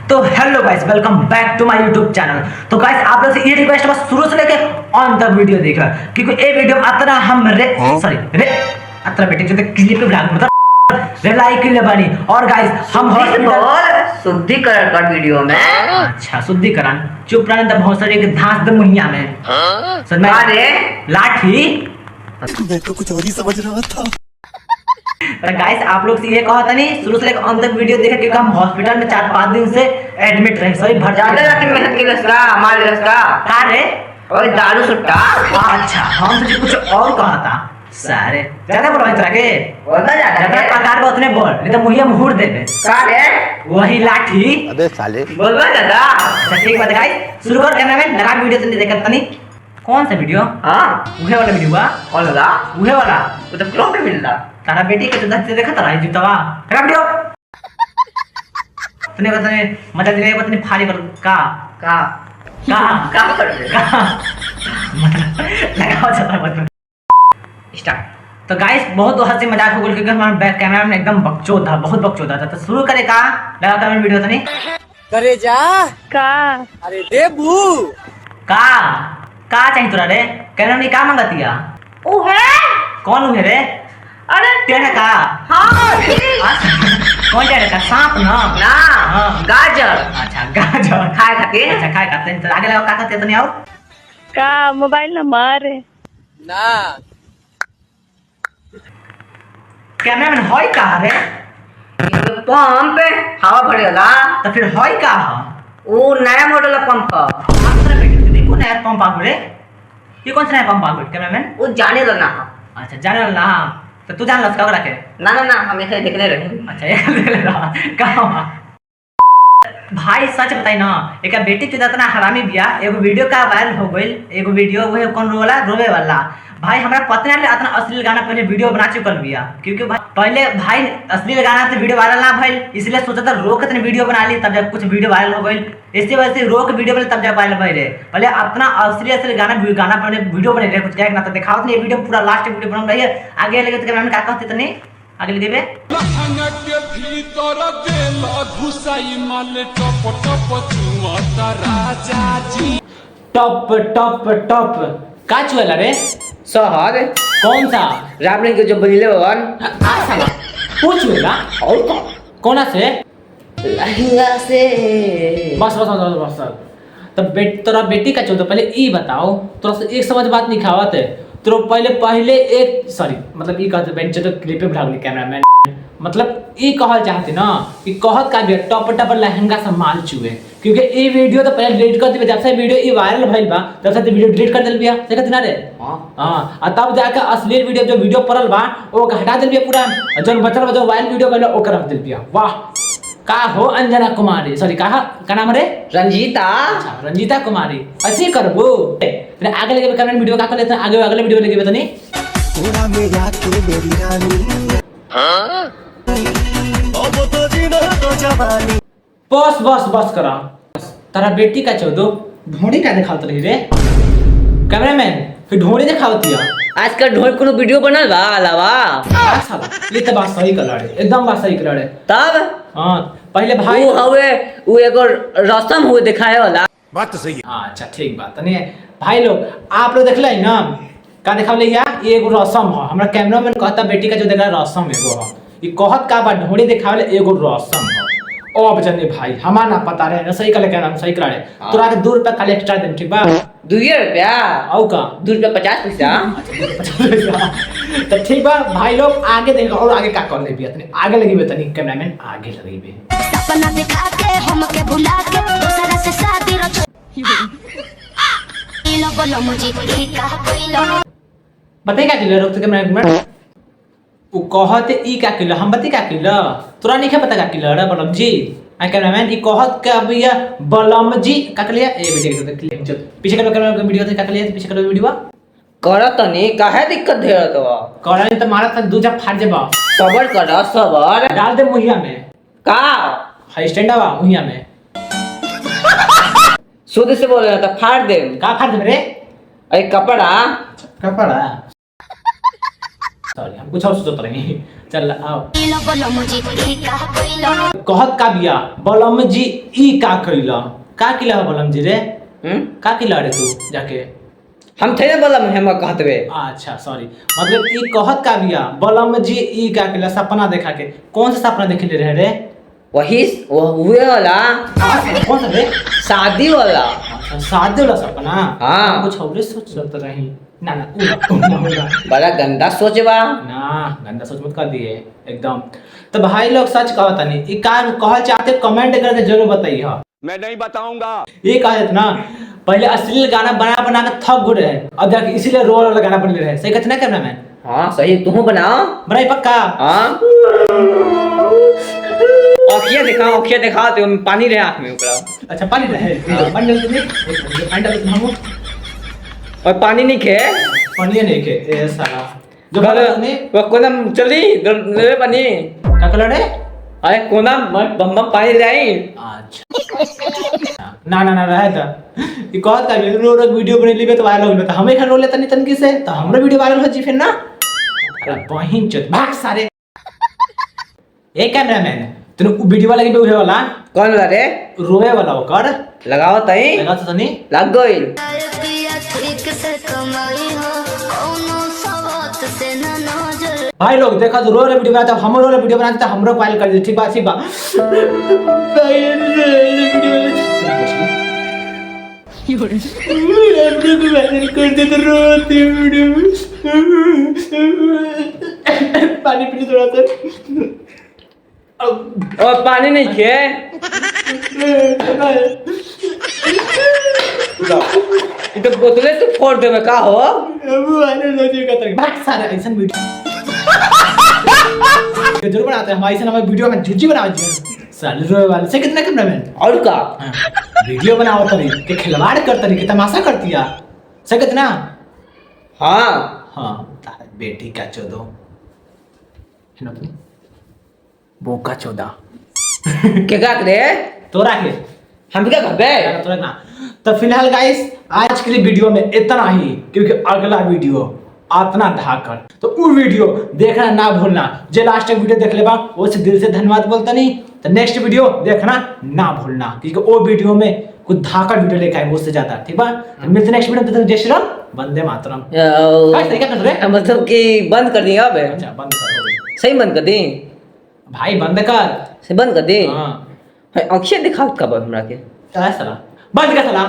तो hello guys, welcome back to my YouTube channel. तो guys आप लोग से ये रिक्वेस्ट है, बस शुरू से लेके अंत तक वीडियो देखा, क्योंकि ये वीडियो अतना हम अतना बेटे जो क्लिप पे ब्लॉग मतलब रेलाई के लिए बनी। और गाइस हम शुद्धिकरण कर वीडियो में अच्छा शुद्धिकरण चुप रहने द बहुत सारे धांस द मुहिया में समझ में अरे लाठी। मैं तो कुछ और ही समझ रहा था। गाइस आप लोग से ये कहा था नहीं शुरू से लेकर अंत तक वीडियो देखा, क्योंकि हम हॉस्पिटल में 4-5 दिन से एडमिट रहे, सही भर ज्यादा रात मेहनत के लसरा हमारे लसरा अरे और दारू सुट्टा। अच्छा हम तो कुछ और कहा था सारे ज्यादा बोल तरह के बोलता ज्यादा जाता पगार बहुत नहीं बोल, नहीं तो मुहिया मुहूर देबे साले वही लाठी। अबे साले बोलता जाता। अच्छा ठीक बात गाइस, शुरू कर कैमरामैन लगा वीडियो तो नहीं देखा तनी कौन सा वीडियो? हां उहे वाला वीडियो बा कौन लगा उहे वाला वो तो क्लोन पे मिलता। तारा बेटी के तो देखा तारा जूतावा लगा वीडियो तने बताने मजा दिले बताने फाड़ी कर का का का का कर रहे मतलब लगाओ चला मतलब स्टार्ट। तो गाइस बहुत हंसी मजाक हो गई, क्योंकि हमारा बैक कैमरा में एकदम बकचोद था, बहुत बकचोद था। तो शुरू करे का लगा कैमरा वीडियो तो नहीं करे जा का अरे देबू का चाहिए तोरा रे? कैमरा में का मंगतिया? ओ है कौन है रे? अरे टेढ़ा का हां कौन टेढ़ा का? सांप ना ना हाँ। गाजर अच्छा गाजर खाए खातिर। अच्छा खाए खाते हैं। तो आगे लगा का खाते तो नहीं और का मोबाइल नंबर ना कैमरा में हॉय का रे? पंप हवा भरेला तो फिर हॉय का है वो नया मॉडल है पंप का। आखिर में कितने को नया पंप आ रे? ये कौन सा नया पंप आ गया कैमरामैन? वो जाने लो ना। अच्छा जाने वाला ना, तो तू जान लस का रखे? ना ना ना हम ऐसे देखने रहे। अच्छा ये ले रहा कहां भाई सच बताई ना, एक बेटी के इतना हरामी बिया। एगो वीडियो का वायरल हो गई, एगो वीडियो वो कौन रोला रोवे वाला भाई। हमरा पता नहीं इतना अश्लील गाना पहले वीडियो बना चुकल बिया, क्योंकि भाई पहले भाई अश्लील गाना तो वीडियो वायरल ना भइल, इसलिए सोचा था रोक इतने वीडियो बना ली, तब जब कुछ वीडियो वायरल हो गई। इसी वजह से रोक वीडियो बने तब जब वायरल भइल रे। पहले अपना अश्लील गाना पहले वीडियो बने रे, कुछ क्या ना तो दिखाओ नहीं वीडियो पूरा लास्ट वीडियो बन रही है। आगे लगे तो कैमरा में का कहते तनी आगे लगे बे के भीतर देला घुसाई माल टप टप चुमता राजा जी। टॉप टॉप टॉप का चुएला रे? शहर कौन सा? रावण के जो बनिले भवन आ साला पूछ लेला और कौन कोना से? लहंगा से बस बस बस बस तब तोरा बेटी का चौदह पहले ई बताओ, तोरा से एक समझ बात नहीं खावत है। तो पहले एक सॉरी मतलब ई कहते बेंच तो क्लिप पे भाग ली कैमरामैन, मतलब ई कहल चाहते ना कि कहत का भी टॉप टॉप लहंगा से माल चुए, क्योंकि ई वीडियो तो पहले डिलीट कर दिबे। जब से वीडियो ई वायरल भइल बा तब से वीडियो डिलीट कर देल बिया, देखत ना रे? हां आ तब जाके अश्लील वीडियो जो वीडियो पड़ल बा ओ हटा देल बिया पूरा, जौन बचल बा जो वायरल वीडियो बा ओकर रख देल बिया। वाह का हो अंजना कुमारी सॉरी का नाम रे? रंजीता। अच्छा रंजीता कुमारी ऐसे करबो। फिर आगे लगे कैमरा वीडियो का कर लेते हैं, आगे अगले वीडियो लगे तनी थोड़ा मेरा के मेरी रानी हां अब तो जीना तो जवानी। बस बस बस करा। तारा बेटी का चौदो ढोड़ी का दिखावत रही रे कैमरामैन? फिर ढोड़ी दिखावती है आजकल ढोल कोनो वीडियो बनल बा अलावा साला। ये तो बात सही कर रहे एकदम बात सही कर रहे। तब हां पहले भाई वो हवे वो एगो रसम हुए दिखाए वाला बात तो सही है। हाँ अच्छा ठीक बात तनी भाई लोग आप लोग देख ले ना का दिखावले या ये एगो रसम है। हमरा कैमरामैन कहता बेटी का जो देखला रसम एगो है, ये कहत का बा ढोड़ी दिखावले एगो रसम है। अब जने भाई हमारा ना पता रहे ना सही कले कहना सही कराड़े तोरा के 2 रुपया खाली एक्स्ट्रा देम ठीक बा? 2 रुपया औ का 2 रुपया 50 पैसा। तो ठीक बा भाई लोग आगे देखो और आगे का कर लेबी तनी आगे लगीबे तनी कैमरामैन आगे लगीबे सपना दिखा के हमके भुला के दूसरा से शादी रच लो बोलो मुझे की कहा कोइलो बताई का किलो रुक कैमरामैन उ कहते ई का किलो हम बती का किलो तोरा नहीं पता का किलो रे बलम जी आ कैमरामैन ई कहत का भैया बलम जी का लिया ए वीडियो देख ले पीछे का कैमरा का वीडियो देख का लिया पीछे का वीडियो करत नहीं काहे दिक्कत दे तो करन त मारा त दूजा फाड़ जेबा सबर कर सबर डाल दे मुहिया में का हाई स्टैंड आवा मुहिया में शुद्ध से बोल रहा था फाड़ दे का फाड़ दे रे अरे कपड़ा कपड़ा सॉरी हम कुछ और सोचत रही। चल आओ। लो बोलो मुझे ई का कोइलो कहत का बिया बलम जी ई का कइला का किला बलम जी रे का किला रे तू जाके हम थे ना बोला हम कहत बे। अच्छा सॉरी मतलब ई कहत का बिया बलम जी ई का किला सपना देखा के कौन सा सपना देखे रहे रे वही हुए वाला कौन सा रे शादी वाला। अच्छा शादी वाला सपना हाँ। कुछ और सोचत रही ना ना उ ना बड़ा गंदा सोच बा। ना गंदा सोच मत कर दिए एकदम। तो भाई लोग सच कहता नहीं ई का कहल चाहते कमेंट करके जरूर बताइए। मैं नहीं बताऊंगा। ये कहा जाता ना पहले अश्लील गाना बना बना के थक गए रहे अब जाके इसीलिए रोल वाला गाना बन रहे सही कहते ना कैमरा मैन। हाँ सही तू बनाओ बनाई पक्का। हाँ औखिया दिखा तो पानी रहे आँख में ऊपर। अच्छा पानी रहे बन जल्दी नहीं फाइंड आउट हम और पानी नहीं खे पानी नहीं के ए साला जो घर ने वो कोना चली ले पानी का कलर है अरे कोना बम बम पानी ले आई। अच्छा ना ना ना रहे था ये कहत का रो रो वीडियो बने लेबे तो वायरल हो तो हमें खन रो लेता नहीं तनकी से तो हमरो वीडियो वायरल हो जी फिर ना अरे बहिन चोद भाग सारे। ए कैमरामैन तने वीडियो वाला के उहे वाला कौन वाला रे रोवे वाला ओकर लगाओ तई लगा तो तनी लग गइल। पिया ठीक से कमाई हो कोनो सवात से ना नजर भाई लोग देखा तो रो रे वीडियो बनाता हम रो रे वीडियो बनाते तो हमरो वायरल कर दे ठीक बा ठीक बा। कर दे तो रोते वीडियो पानी पी थोड़ा सा और पानी नहीं खे ये तो बोतले तो फोड़ दे में का हो भाग सारे ऐसा वीडियो जरूर बनाते हैं हम ऐसा हमारे वीडियो में झूठी बना दिए साले रोए वाले से कितना कैमरामैन और का वीडियो बनाओ तरी के खिलवाड़ कर तरी के तमाशा करती है से कितना। हाँ हाँ तारा बेटी का चोदो है ना बोका चोदा के का रे तोरा के हम क्या कहबे तोरा ना। तो फिलहाल गाइस आज के लिए वीडियो में इतना ही क्योंकि अगला वीडियो आतना धाकर तो वो वीडियो देखना ना भूलना जो लास्ट तक वीडियो देख लेबा वो से दिल से धन्यवाद बोलता नहीं तो नेक्स्ट वीडियो देखना ना भूलना क्योंकि वो वीडियो में कुछ धाकर वीडियो लेके आए उससे ज्यादा ठीक बा। तो मिलते नेक्स्ट वीडियो में जय श्री राम वंदे मातरम। गाइस क्या कर रहे मतलब कि बंद कर दिया अब अच्छा बंद कर सही बंद कर दी भाई बंद कर सही बंद कर दी। हां अक्षय दिखा कब हमरा के चला सला बंद कर सला।